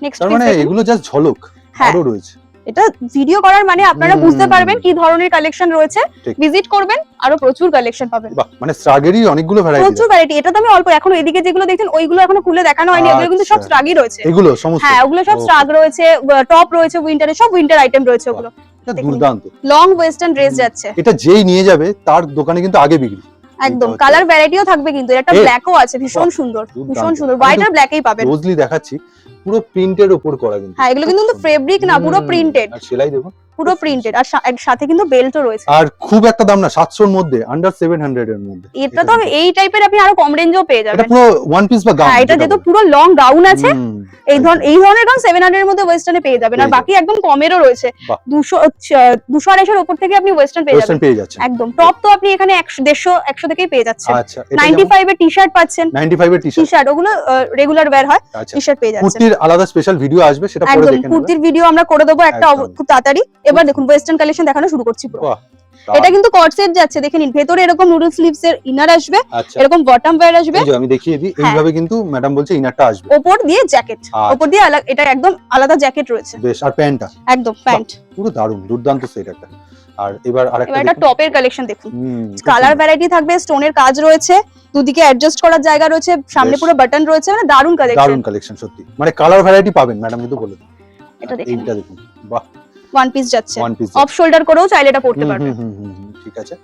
নেক্সট তার মানে এগুলো জাস্ট ঝলক, হ্যাঁ। আরো রয়েছে। এটা ভিডিও করার মানে আপনারা বুঝতে হুম। পারবেন কি ধরনের কালেকশন রয়েছে। ঠিক। ভিজিট করবেন, আরো প্রচুর কালেকশন পাবেন, বাহ, মানে স্ট্রাগেরই অনেকগুলো ভ্যারাইটি। প্রচুর ভ্যারাইটি। এটা তো আমি অল্প, এখন এদিকে যেগুলো দেখছেন ওইগুলো এখনো খুলে দেখানো হয়নি, এগুলো কিন্তু সব আচ্ছা। স্ট্রাগই রয়েছে। এগুলো সমস্ত। হ্যাঁ, ওগুলো সব Okay. স্ট্রাগ রয়েছে, টপ রয়েছে, উইন্টারে সব উইন্টার আইটেম রয়েছে ওগুলো। এটা দেখুন। দুর্দান্ত। লং ওয়েস্টার্ন ড্রেস যাচ্ছে, এটা যেই নিয়ে যাবে তার দোকানে কিন্তু আগে বিক্রি। একদম হচ্ছে। কালার ভ্যারাইটিও থাকবে কিন্তু, এর একটা এ, ব্ল্যাকও আছে, ভীষণ বাহ, সুন্দর, দুর্দান্ত। ভীষণ সুন্দর। আমি হোয়াইট তো আর ব্ল্যাকেই পাবেন। ক্লোজলি দেখাচ্ছি, পুরো প্রিন্টের উপর করা কিন্তু। হ্যাঁ, এগুলো কিন্তু খুব সুন্দর। ফেব্রিক না, পুরো প্রিন্টেড, আর সেলাই দেখুন, পুরো খুব প্রিন্টেড। আর সাথে কিন্তু বেল্টও রয়েছে। আর খুব একটা দাম না, 700 এর মধ্যে, আন্ডার 700 এর মধ্যে। এটা তো এই টাইপের আপনি আরো কম রেঞ্জেও পেয়ে এটা যাবেন। পুরো ওয়ান পিস বা গাউন। হ্যাঁ, এটা যেহেতু পুরো লং গাউন আছে, এই একদম। ধরনের গাউন 700 এর মধ্যে ওয়েস্টার্নে পেয়ে যাবেন। আর পেয়ে বাকি একদম কমেরও রয়েছে, বাহ। 200-250 উপর থেকে আপনি ওয়েস্টার্ন পেয়ে ওয়েস্টার্ন যাবেন। পেয়ে যাচ্ছেন। একদম টপ তো আপনি এখানে 100-150 থেকেই পেয়ে যাচ্ছেন। আচ্ছা, এটা 95 এর টি-শার্ট পাচ্ছেন, 95 এর টি টি-শার্ট। শার্ট ওগুলো রেগুলার ওয়্যার হয়, আচ্ছা, টি শার্ট পেয়ে যাচ্ছেন। কুর্তির আলাদা স্পেশাল ভিডিও আসবে, সেটা পরে একদম দেখে নেবেন। কুর্তির ভিডিও আমরা করে দেবো একটা একদম। খুব তাড়াতাড়ি। এবার দেখুন ওয়েস্টার্ন কালেকশন দেখানো শুরু করছি পুরো। বাহ, এটা কিন্তু কট সেট যাচ্ছে, দেখে নিন। ভেতরে এরকম নুডল স্লিভস এর ইনার আসবে, আচ্ছা, এরকম বটম ওয়্যার আসবে, এই যে আমি দেখিয়ে দিই, হ্যাঁ। এইভাবে কিন্তু ম্যাডাম বলছে ইনারটা আসবে। ওপর দিয়ে জ্যাকেট, আচ্ছা। ওপর দিয়ে এটা একদম আলাদা জ্যাকেট রয়েছে, বেশ, আর প্যান্টটা একদম প্যান্ট। পুরো দারুণ, দুর্দান্ত সেট একটা। আর এবার আরেকটা এবার একটা দেখুন। টপের কালেকশন দেখুন, খুব কালার সুন্দর। ভ্যারাইটি থাকবে, স্টোনের কাজ রয়েছে, দুদিকে অ্যাডজাস্ট করার জায়গা রয়েছে, সামনে বেশ। পুরো বাটন রয়েছে, মানে দারুন কালেকশন। দারুণ কালেকশন সত্যি, মানে কালার ভ্যারাইটি পাবেন ম্যাডাম কিন্তু বলে দিন। এটা দেখুন, এইটা দেখুন, বাহ, ওয়ান পিস যাচ্ছে, ওয়ান পিস। অফ শোল্ডার করেও চাইলে এটা পড়তে পারবে। ঠিক আছে।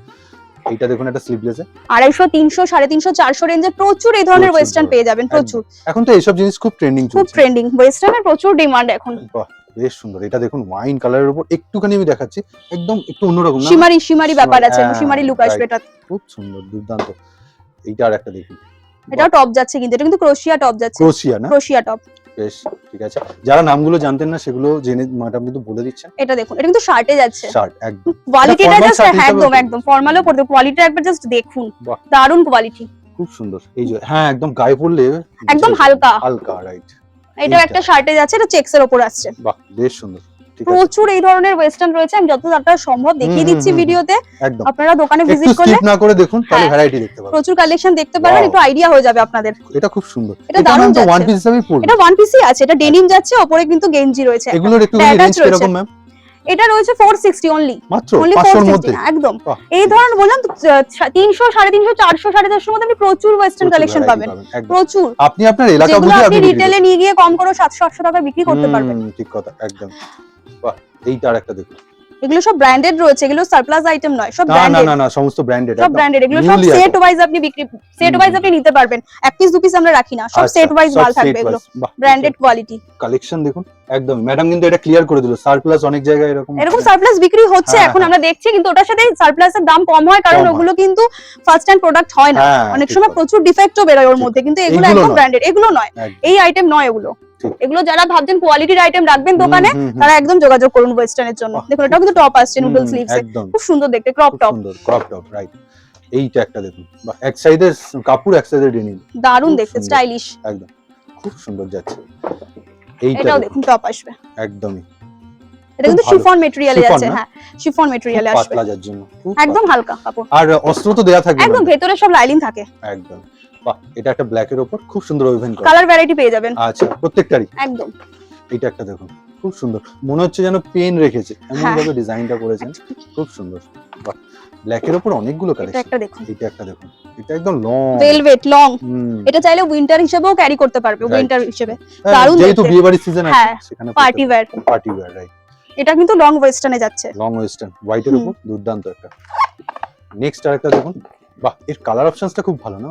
এইটা দেখুন, একটা স্লিভলেসে 250, 300, 350, 400 রেঞ্জে প্রচুর এই ধরনের প্রচুর ওয়েস্টার্ন বড়। পেয়ে যাবেন, প্রচুর। এখন তো এইসব জিনিস খুব ট্রেন্ডিং খুব চলছে। ট্রেন্ডিং, ওয়েস্টার্নের প্রচুর ডিমান্ড এখন। বাহ, বেশ সুন্দর। এটা দেখুন ওয়াইন কালারের উপর, একটুখানি আমি দেখাচ্ছি, একদম একটু অন্যরকম না? শিমারি ব্যাপার আছে, হ্যাঁ, শিমারি লুক আসবে right. এটা। খুব সুন্দর, দুর্দান্ত। এইটা আর একটা দেখুন, এটাও টপ যাচ্ছে কিন্তু, এটা কিন্তু ক্রোশিয়া টপ যাচ্ছে, ক্রোশিয়া না? ক্রোশিয়া টপ। বেশ, ঠিক আছে। যারা নামগুলো জানতেন না সেগুলো জেনে ম্যাডাম কিন্তু বলে দিচ্ছেন। এটা দেখুন, এটা কিন্তু শার্টে যাচ্ছে, শার্ট একদম কোয়ালিটিটা formal জাস্ট shirt হিসেবে একদম পরবে। একদম ফর্মালও পড়তে, কোয়ালিটিটা একবার জাস্ট দেখুন, বাহ। দারুন কোয়ালিটি, খুব সুন্দর। এই যে হ্যাঁ, একদম গায়ে পড়লে একদম হালকা হালকা, রাইট। এটাও এইটা। একটা শার্টে যাচ্ছে, এটা চেকস এর উপর আসছে। বাহ, বেশ সুন্দর, ঠিক আছে। প্রচুর এই ধরনের ওয়েস্টার্ন রয়েছে, আমি যত তাড়াতাড়ি সম্ভব দেখিয়ে হুম, দিচ্ছি হুম, হুম। ভিডিওতে। একদম আপনারা দোকানে একটু ভিজিট করলে স্কিপ না করে দেখুন, তাহলে হ্যাঁ। ভ্যারাইটি দেখতে পাবেন। প্রচুর কালেকশন দেখতে পারবেন, Wow. একটু আইডিয়া হয়ে যাবে আপনাদের। এটা খুব সুন্দর। এটা দারুণ তো ওয়ান যাচ্ছে। পিস হিসেবেই পড়বে। এটা ওয়ান পিসই আছে, এটা ডেনিম যাচ্ছে, ওপরে কিন্তু গেঞ্জি রয়েছে একটা। এগুলোর একটু attach রেঞ্জ রয়েছে। কিরকম ম্যাম? এটা রয়েছে 460 অনলি, মাত্র অনলি 500 এর মধ্যে? 460 একদম। বাহ, এই ধরনের বললাম তো, 300, 350, 400, 450 মধ্যে আপনি প্রচুর ওয়েস্টার্ন প্রচুর কালেকশন variety পাবেন, একদম। প্রচুর, আপনি আপনার এলাকা যেগুলো বুঝে আপনি আপনি রিটেলে নিয়ে গিয়ে কম করে 700-800 টাকা বিক্রি করতে পারবেন। ঠিক কথা, একদম। বাহ, এইটা আর একটা দেখুন, এগুলো সব ব্র্যান্ডেড রয়েছে, এগুলো সারপ্লাস আইটেম নয়, সব না না ব্র্যান্ডেড, না না সমস্ত ব্র্যান্ডেড, সব ব্র্যান্ডেড। এগুলো সব সেট ওয়াইজ আপনি সেট ওয়াইজ আপনি নিতে পারবেন, এক পিস দু পিস আমরা রাখি না, সব সেট ওয়াইজ মাল থাকবে, এগুলো ব্র্যান্ডেড কোয়ালিটি। কালেকশন দেখুন একদম, ম্যাডাম কিন্তু এটা ক্লিয়ার করে দিল, সারপ্লাস অনেক জায়গায় এরকম সারপ্লাস বিক্রি হচ্ছে হ্যাঁ, এখন হ্যাঁ। আমরা দেখছি, কিন্তু ওটার সাথে সারপ্লাসের দাম কম হয়, কারণ কম হয়। ওগুলো কিন্তু ফার্স্ট হ্যান্ড প্রোডাক্ট হয় না, হ্যাঁ, অনেক ঠিক সময় কথা। প্রচুর ডিফেক্টও বেরোয় ওর ঠিক। মধ্যে, কিন্তু এগুলো এইগুলো একদম নয়। ব্র্যান্ডেড, এগুলো নয়, একদম। এই আইটেম নয় এগুলো। ঠিক। এগুলো যারা ভাবছেন কোয়ালিটির আইটেম রাখবেন দোকানে, হুম, হুম, হুম। তারা একদম যোগাযোগ করুন ওয়েস্টার্নের জন্য। বাহ, দেখুন এটাও কিন্তু টপ আসছে, নুডল হুম, স্লিভস, একদম খুব সুন্দর দেখতে, ক্রপ খুব টপ, সুন্দর ক্রপ টপ, রাইট। এইটা একটা দেখুন, বাহ, এক সাইডের কাপড় এক সাইডের ডেনিম, দারুণ খুব দেখতে, সুন্দর। স্টাইলিশ। একদম খুব সুন্দর যাচ্ছে। এইটা এটাও দেখুন দেখুন টপ আসবে, একদমই এটা কিন্তু ভালো। শিফন মেটেরিয়ালে শিফন যাচ্ছে, না? হ্যাঁ শিফন মেটেরিয়ালে আসবে, পাতলা যার জন্য খুব একদম পাতলা। হালকা কাপড়, আর অস্ত্র তো দেয়া থাকবে একদম না? ভেতরে সব লাইলিং থাকে, একদম। বাহ, এটা একটা ব্ল্যাক এর উপর খুব সুন্দর ওভেন করা। কালার ভ্যারাইটি পেয়ে যাবেন আচ্ছা, প্রত্যেকটারই একদম। এটা একটা দেখুন খুব সুন্দর, মনে হচ্ছে যেন পেন রেখেছে এমন হ্যাঁ। ভাবে ডিজাইনটা করেছেন, খুব সুন্দর। বাহ, ব্ল্যাক এর উপর অনেকগুলো এটা কালেকশন। একটা দেখুন, এটা একটা দেখুন, এটা একদম লং ভেলভেট লং, হুম, এটা চাইলে উইন্টার হিসেবেও ক্যারি করতে পারবে, Right. উইন্টার হিসেবে হ্যাঁ, দারুণ যেহেতু দেখতে। বিয়ে বাড়ির সিজন আছে হ্যাঁ, সেখানে party wear, party wear, right. এটা কিন্তু লং ওয়েস্টার্নে যাচ্ছে, লং ওয়েস্টার্ন হোয়াইট এর হুম। উপর দুর্দান্ত একটা। নেক্সট আরেকটা দেখুন, বাহ, এর কালার অপশনসটা খুব ভালো না?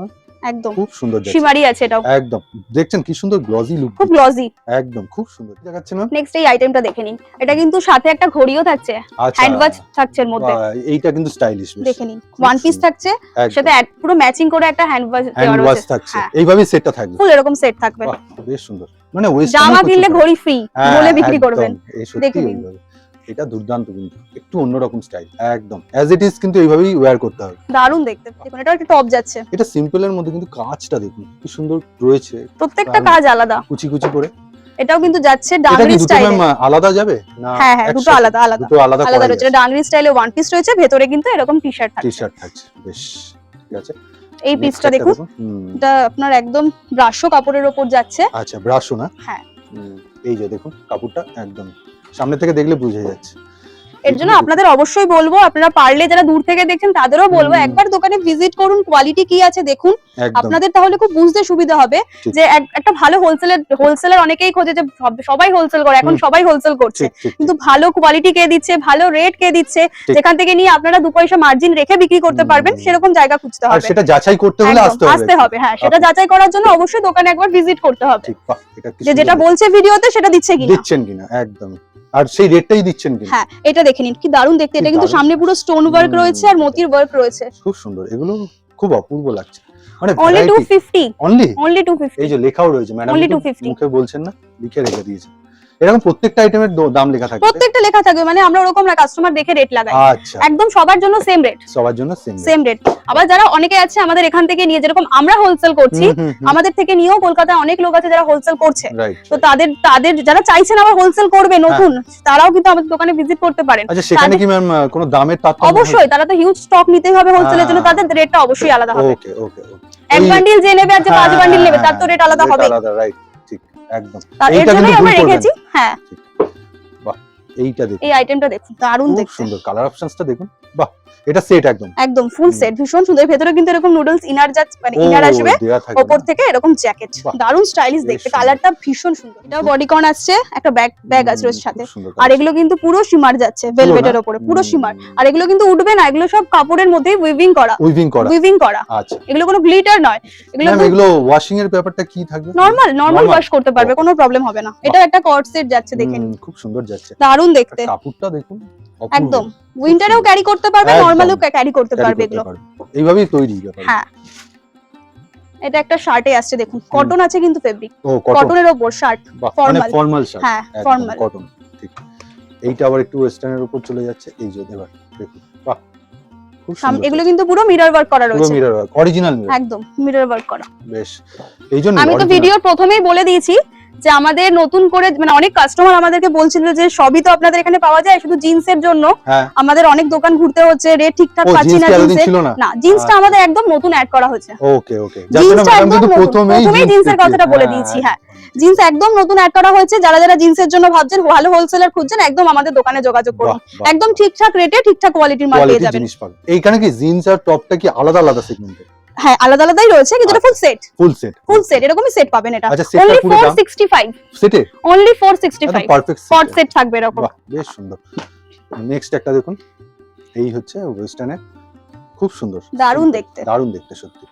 একদম খুব সুন্দর যাচ্ছে, শিমারি আছে, এটাও একদম দেখছেন কি সুন্দর গ্লজি লুক, খুব গ্লজি। একদম খুব সুন্দর দেখাচ্ছে না? নেক্সট এই আইটেমটা দেখে নিন, এটা কিন্তু সাথে একটা ঘড়িও থাকছে, আচ্ছা, হ্যান্ড ওয়াচ থাকছে এর মধ্যে, বাহ, এইটা কিন্তু স্টাইলিশ বেশ, দেখে নিন, ওয়ান পিস সুন্দর। থাকছে, সাথে পুরো ম্যাচিং করে একটা হ্যান্ড ওয়াচ দেওয়া হ্যান্ড ওয়াচ রয়েছে, থাকছে, হ্যাঁ এইভাবেই সেটটা থাকবে। ফুল এরকম সেট থাকবে, বাহ, বেশ সুন্দর, মানে ওয়েস্টার্ন জামা কিনলে ঘড়ি ফ্রি বলে বিক্রি করবেন, দেখে দেখে নিন। এটা দুর্দান্ত, কিন্তু একটু অন্যরকম স্টাইল, একদম অ্যাজ ইট ইজ, কিন্তু এইভাবেই ওয়্যার করতে হবে। দারুণ দেখতে, দেখুন এটা একটা টপ যাচ্ছে, এটা সিম্পল এর মধ্যে কিন্তু কাজটা দেখুন কি সুন্দর রয়েছে, প্রত্যেকটা দারুণ। কাজ আলাদা, কুচি কুচি করে। এটাও কিন্তু যাচ্ছে এটা কি ডাংরি দুটো স্টাইলে, ম্যাম আলাদা যাবে না? হ্যাঁ হ্যাঁ দুটো একসাথে? আলাদা আলাদা দুটো আলাদা আলাদা করা রয়েছে, যাচ্ছে। ডাংরি স্টাইলে ওয়ান পিস রয়েছে, ভেতরে কিন্তু এরকম টি শার্ট টি থাকছে, শার্ট থাকছে, বেশ ঠিক আছে। এই Next পিসটা একটা দেখুন, হুম, এটা আপনার একদম ব্রাশো কাপড়ের ওপর যাচ্ছে, আচ্ছা ব্রাশও না? হ্যাঁ। এই যে দেখুন কাপড়টা একদম সামনে থেকে দেখলে বুঝে যাচ্ছে। এর জন্য আপনাদের অবশ্যই বলবো, আপনারা পারলে যারা দূর থেকে দেখছেন তাদেরও বলবো হুম। একবার দোকানে ভিজিট করুন, কোয়ালিটি কি আছে দেখুন, একদম আপনাদের তাহলে খুব বুঝতে সুবিধা হবে ঠিক। যে একটা ভালো হোলসেলার অনেকেই খোঁজে যে সবাই হোলসেল করে, এখন হুম। সবাই হোলসেল করছে, ঠিক ঠিক কিন্তু ভালো কোয়ালিটি কে দিচ্ছে, ভালো রেট কে দিচ্ছে, ঠিক। যেখান থেকে নিয়ে আপনারা দু পয়সা মার্জিন রেখে বিক্রি করতে হুম। পারবেন, সেরকম জায়গা খুঁজতে আর হবে, সেটা যাচাই করতে হলে একদম, আসতে হবে। আসতে হবে, হ্যাঁ সেটা যাচাই করার জন্য অবশ্যই দোকানে একবার ভিজিট করতে হবে, ঠিক, বাহ, এটা কি যে সুন্দর যেটা দেখতে। বলছে ভিডিওতে সেটা দিচ্ছে কিনা। দিচ্ছেন কিনা, একদম, আর সেই রেটটাই দিচ্ছেন কিনা। হ্যাঁ এটা দেখে নিন, কি দারুণ দেখতে, কি এটা কিন্তু দারুণ। সামনে পুরো স্টোন ওয়ার্ক হুম। রয়েছে আর মোতির ওয়ার্ক রয়েছে, খুব সুন্দর, এগুলো খুব অপূর্ব লাগছে, মানে only ভ্যারাইটি 250, অনলি। only 250, এই যে লেখাও রয়েছে, ম্যাডাম Only 250 মুখে বলছেন না, লিখে রেখে দিয়েছে, এরকম প্রত্যেকটা আইটেমের দাম লেখা থাকে। প্রত্যেকটা লেখা থাকবে, মানে আমরা ওরকম না, কাস্টমার দেখে রেট লাগাই, আচ্ছা, একদম সবার জন্য সেম রেট, সবার জন্য সেম সেম রেট। আবার যারা অনেকে আছে আমাদের এখান থেকে নিয়ে, যেরকম আমরা হোলসেল করছি, আমাদের থেকে নিয়েও কলকাতায় অনেক লোক আছে যারা হোলসেল করছে, রাইট। তো তাদের তাদের যারা চাইছেন আবার হোলসেল করবে নতুন, তারাও কিন্তু আমাদের দোকানে ভিজিট করতে পারেন। আচ্ছা, সেখানে কি ম্যাম কোনো দামের তারতম্য? অবশ্যই, তারা তো হিউজ স্টক নিতেই হবে হোলসেলের জন্য, হ্যাঁ। তাদের রেটটা অবশ্যই আলাদা হবে, ওকে ওকে ওকে। এক বান্ডিল যে নেবে আর যে 5 বান্ডিল নেবে তার তো রেট আলাদা হবে, আলাদা, রাইট, ঠিক, একদম। তার এর এইটা জন্যই কিন্তু আমরা ভুল করবেন রেখেছি, হ্যাঁ বাহ, এইটা দেখুন এই আইটেমটা দেখুন, দারুণ খুব দেখতে, সুন্দর, কালার অপশনসটা দেখুন, বাহ, এটা সেট একদম। একদম ফুল হুম। সেট, ভীষণ সুন্দর, ভেতরে কিন্তু এরকম নুডলস ইনার মানে ও, ইনার আসবে, দেয়া থাকবে ওপর না? থেকে এরকম জ্যাকেট, বাহ, দারুণ স্টাইলিশ বেশ দেখতে, সুন্দর। কালারটা ভীষণ সুন্দর, এটা বডিকন আসছে, একটা ব্যাগ আছে ওর হুম, সাথে, খুব সুন্দর আর কালার। এগুলো কিন্তু পুরো শিমার যাচ্ছে ভেলভেটের উপরে, পুরো শিমার, আর এগুলো কিন্তু উঠবে না, এগুলো সব কাপড়ের মধ্যেই উইভিং করা, উইভিং করা, আচ্ছা। এগুলো কোনো গ্লিটার নয়, এগুলো ম্যাম এগুলো ওয়াশিং এর ব্যাপারটা কি থাকবে? Normal Normal? ওয়াশ করতে পারবে, Okay. কোনো প্রবলেম হবে না, এটা একটা কর্ড সেট যাচ্ছে, দেখে নিন, খুব সুন্দর যাচ্ছে, দারুণ দেখতে, কাপড়টা দেখুন অপূর্ব। একদম উইন্টারেও ক্যারি করতে পারবে, একদম। নরমালেও ক্যারি করতে Carry পারবে করতে এগুলো, পারবে। এইভাবেই তৈরি ব্যাপার। হ্যাঁ এটা একটা শার্টে আসছে, দেখুন কটন আছে কিন্তু ফেব্রিক, ও কটন, কটনের ওপর শার্ট, মানে formal। ফর্মাল শার্ট, হ্যাঁ ফর্মাল, কটন, ঠিক। এইটা আবার একটু ওয়েস্টার্নের উপর চলে যাচ্ছে, এই যে এবার দেখুন, বাহ, খুব সুন্দর। এগুলো কিন্তু পুরো মিরর ওয়ার্ক করা পুরো রয়েছে, মিরর ওয়ার্ক, অরিজিনাল মিরর, একদম মিরর ওয়ার্ক করা, বেশ। এইজন্য আমি তো ভিডিওর প্রথমেই বলে দিয়েছি যে আমাদের নতুন করে, মানে অনেক কাস্টমার আমাদেরকে বলছিল যে সবই তো আপনাদের এখানে পাওয়া যায়, শুধু জিন্সের জন্য হ্যাঁ, আমাদের অনেক দোকান ঘুরতে হচ্ছে, রেট ঠিকঠাক ও পাচ্ছি জিন্স না কি এতদিন জিন্সের, ছিল না? না জিন্সটা আচ্ছা। আমাদের একদম নতুন অ্যাড করা হয়েছে, ওকে ওকে, যার জন্য জিন্সটা ম্যাডাম একদম কিন্তু নতুন, প্রথমেই জিন্সের কথাটা বলে দিয়েছি, হ্যাঁ জিন্স একদম নতুন অ্যাড করা হয়েছে, যারা যারা জিন্সের জন্য ভাবছেন, ভালো হোলসেলার খুঁজছেন, একদম আমাদের দোকানে যোগাযোগ করুন, একদম ঠিকঠাক রেটে ঠিকঠাক কোয়ালিটির মাল পেয়ে যাবেন। জিনিস পাবেন। এইখানে কি জিন্স আর টপটা কি আলাদা আলাদা সেগমেন্টে? হ্যাঁ আলাদা আলাদাই রয়েছে, কিন্তু এটা ফুল সেট, ফুল সেট এরকমই সেট পাবেন, এটা আচ্ছা, সেটটা only পুরো দাম 465, সেটে only একদম 465, পারফেক্ট স্পট সেট থাকবে এরকম, বাহ, বেশ সুন্দর। নেক্সট একটা দেখুন, এই হচ্ছে ওয়েস্টার্নের, খুব সুন্দর, দারুণ দেখতে। দারুণ দেখতে সত্যি।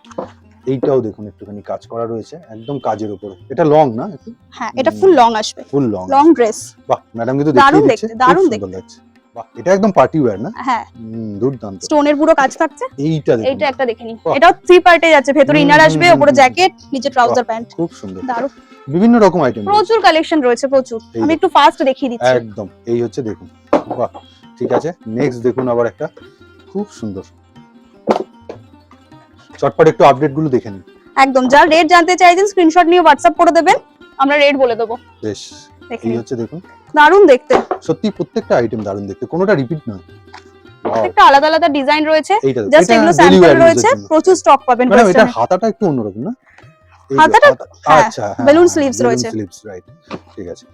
এইটাও দেখুন একটুখানি কাজ করা রয়েছে, একদম কাজের উপরে। এটা লং না? হ্যাঁ, এটা ফুল লং আসবে, ফুল লং, লং ড্রেস। বাহ, ম্যাডাম কিন্তু দারুণ দেখিয়ে দিচ্ছে, দেখতে, দারুণ খুব সুন্দর লাগছে। বাহ, এটা একদম পার্টি ওয়্যার না? হ্যাঁ, দুর্দান্ত। স্টোনের পুরো কাজ থাকছে। এইটা দেখুন, এইটা একটা দেখে নিন, বাহ। এটাও থ্রি পার্টে যাচ্ছে, ভেতরে ইনার আসবে, হুম, উপরে হুম, জ্যাকেট, নিচে ট্রাউজার প্যান্ট। খুব সুন্দর, দারুণ, বিভিন্ন রকম আইটেম, প্রচুর কালেকশন রয়েছে, প্রচুর। এই আমি দেখুন। একটু ফাস্ট দেখিয়ে দিচ্ছি। একদম, এই হচ্ছে দেখুন, বাহ, ঠিক আছে। নেক্সট দেখুন আবার একটা খুব সুন্দর, চটপট একটু আপডেট গুলো দেখে নিন। একদম, যার রেট জানতে চাইছেন স্ক্রিনশট নিয়ে হোয়াটসঅ্যাপ করে দেবেন, আমরা রেট বলে দেবো। বেশ, দেখে এই নিন, হচ্ছে দেখুন, দারুণ দেখতে, সত্যি প্রত্যেকটা আইটেম দারুণ দেখতে, কোনোটা রিপিট নয়। Wow, প্রত্যেকটা আলাদা আলাদা ডিজাইন রয়েছে, এইটা দেখুন, জাস্ট এটা এগুলো daily স্যাম্পল wear use এর রয়েছে, জন্য। প্রচুর স্টক পাবেন। ম্যাডাম এটা ওয়েস্টার্নে হাতাটা একটু অন্যরকম না? এই যে হাতাটা, হ্যাঁ, আচ্ছা, হ্যাঁ, balloon হ্যাঁ, sleeves balloon রয়েছে। sleeves, right, ঠিক আছে।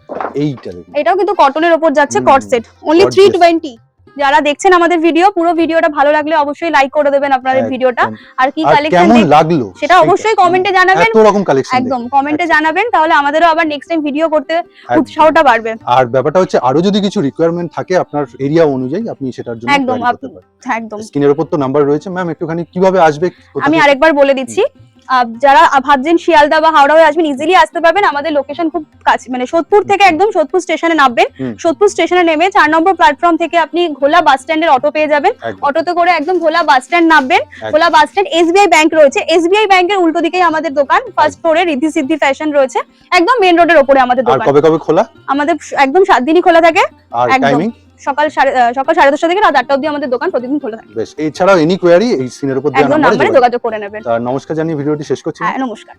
এইটা দেখুন, এটাও কিন্তু কটনের উপর যাচ্ছে, হুম, কট সেট, অনলি gorgeous। 320। যারা দেখছেন আমাদের ভিডিও, পুরো ভিডিওটা ভালো লাগলে অবশ্যই লাইক করে দেবেন আপনাদের ভিডিওটা। একদম। আর কি আর কালেকশন কেমন লাগলো সেটা অবশ্যই কমেন্টে জানাবেন। এত রকম কালেকশন, একদম কমেন্টে জানাবেন, তাহলে আমাদেরও আবার নেক্সট টাইম ভিডিও করতে একদম। উৎসাহটা বাড়বে। আর ব্যাপারটা হচ্ছে আরো যদি কিছু রিকোয়ারমেন্ট থাকে আপনার এরিয়া অনুযায়ী, আপনি সেটার জন্য একদম, query করতে পারেন। একদম। স্ক্রিনের উপর তো নাম্বার রয়েছে। ম্যাম একটুখানি কিভাবে আসবে, কোথা আমি থেকে? আরেকবার বলে দিচ্ছি, যারা ভাবছেন শিয়ালদা বা হাওড়া হয়ে আসবেন, ইজিলি আসতে পারবেন। আমাদের লোকেশন খুব কাছে, মানে সোদপুর থেকে একদম সোদপুর স্টেশনে নামবেন। হুম। সোদপুর স্টেশনে নেমে 4 নম্বর প্ল্যাটফর্ম থেকে আপনি ঘোলা বাস স্ট্যান্ডের অটো পেয়ে যাবেন। একদম, অটোতে করে একদম ঘোলা বাস স্ট্যান্ড নামবেন। ঘোলা বাস স্ট্যান্ড এসবিআই ব্যাংক রয়েছে, এসবিআই ব্যাংকের উল্টো দিকেই আমাদের দোকান। ফার্স্ট ফ্লোরে রিদ্ধি সিদ্ধি ফ্যাশন রয়েছে, একদম মেইন রোডের ওপরে আমাদের আর দোকান। কবে কবে খোলা? আমাদের একদম 7 দিনই খোলা থাকে, আর একদম। টাইমিং? সকাল 10:30 থেকে রাত 8টা অবধি আমাদের দোকান প্রতিদিন খোলা থাকে। বেশ, এছাড়াও এনি কোয়ারি এই স্ক্রিনের উপর দেওয়া একদম নাম্বারে নাম্বারে যোগাযোগ করে নেবেন। নমস্কার জানিয়ে ভিডিওটি শেষ করছি। হ্যাঁ, নমস্কার।